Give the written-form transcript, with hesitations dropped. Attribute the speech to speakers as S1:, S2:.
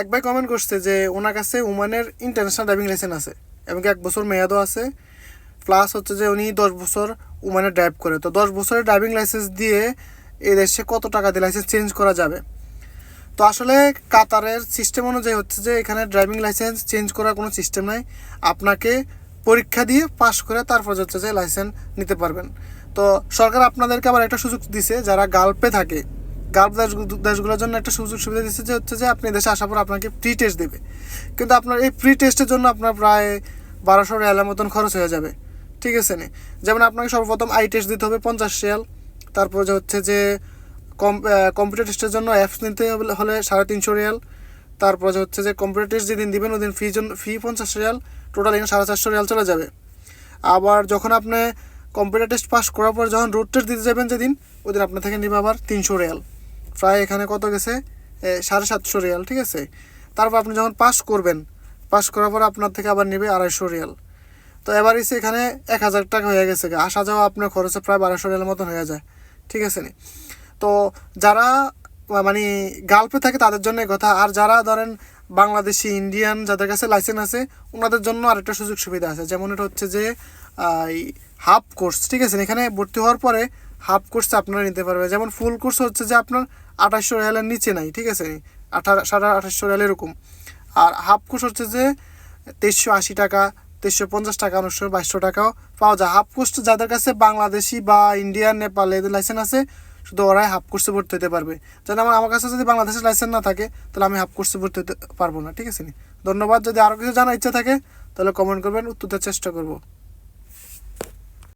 S1: এক ভাই কমেন্ট করছে যে ওনার কাছে ওমানের ইন্টারন্যাশনাল ড্রাইভিং লাইসেন্স আছে এবং 1 বছর মেয়াদও আছে, প্লাস হচ্ছে যে উনি 10 বছর ওমানে ড্রাইভ করে। তো 10 বছরের ড্রাইভিং লাইসেন্স দিয়ে এই দেশে কত টাকা দিয়ে লাইসেন্স চেঞ্জ করা যাবে? তো আসলে কাতারের সিস্টেম অনুযায়ী হচ্ছে যে এখানে ড্রাইভিং লাইসেন্স চেঞ্জ করার কোনো সিস্টেম নাই। আপনাকে পরীক্ষা দিয়ে পাশ করে তারপর হচ্ছে যে লাইসেন্স নিতে পারবেন। তো সরকার আপনাদেরকে আবার একটা সুযোগ দিছে, যারা গালফে থাকে, গালফ দেশগুলোর জন্য একটা সুযোগ সুবিধা দিচ্ছে যে হচ্ছে যে আপনি দেশে আসার পর আপনাকে প্রি টেস্ট দেবে। কিন্তু আপনার এই প্রি টেস্টের জন্য আপনার প্রায় 1200 রিয়ালের মতন খরচ হয়ে যাবে, ঠিক আছে নি? যেমন আপনাকে সর্বপ্রথম আই টেস্ট দিতে হবে 50 রিয়াল, তারপর যে হচ্ছে যে কম্পিউটার টেস্টের জন্য অ্যাপস নিতে হলে 350 রিয়াল, তারপর যে হচ্ছে যে কম্পিউটার টেস্ট যেদিন দিবেন ওদিন ফি 50 রিয়াল, টোটাল এখানে 450 রিয়াল চলে যাবে। আবার যখন আপনি কম্পিউটার টেস্ট পাস করার পর যখন রোড টেস্ট দিতে যাবেন যেদিন, ওদিন আপনার থেকে নেবে আবার 300 রিয়াল, প্রায় এখানে কত গেছে 750 রিয়াল, ঠিক আছে? তারপর আপনি যখন পাস করবেন, পাস করার পর আপনার থেকে আবার নেবে 250 রিয়াল। তো এবার এসে এখানে 1000 টাকা হয়ে গেছে, আসা যাওয়া আপনার খরচে প্রায় 1200 রিয়ালের মতন হয়ে যায়, ঠিক আছে নি? তো যারা মানে গালফে থাকে তাদের জন্য এই কথা। আর যারা ধরেন বাংলাদেশি, ইন্ডিয়ান যাদের কাছে লাইসেন্স আছে, ওনাদের জন্য আরেকটা সুযোগ সুবিধা আছে। যেমন এটা হচ্ছে যে হাফ কোর্স, ঠিক আছে? এখানে ভর্তি হওয়ার পরে হাফ কোর্সে আপনারা নিতে পারবে। যেমন ফুল কোর্স হচ্ছে যে আপনার 2800 রিয়ালের নিচে নাই, ঠিক আছে? 2800 রিয়াল এরকম। আর হাফ কোর্স হচ্ছে যে 2380 টাকা, 2350 টাকা, অনেক সময় 2200 টাকাও পাওয়া যায়। হাফ কোর্স যাদের কাছে বাংলাদেশি বা ইন্ডিয়ান, নেপাল এদের লাইসেন্স আছে, শুধু ওরাই হাফ কোর্সে ভর্তি হতে পারবে। যেন আমার কাছে যদি বাংলাদেশের লাইসেন্স না থাকে, তাহলে আমি হাফ কোর্সে ভর্তি হতে পারবো না, ঠিক আছে? ধন্যবাদ। যদি আরও কিছু জানার ইচ্ছা থাকে তাহলে কমেন্ট করবেন, উত্তর দেওয়ার চেষ্টা করবো।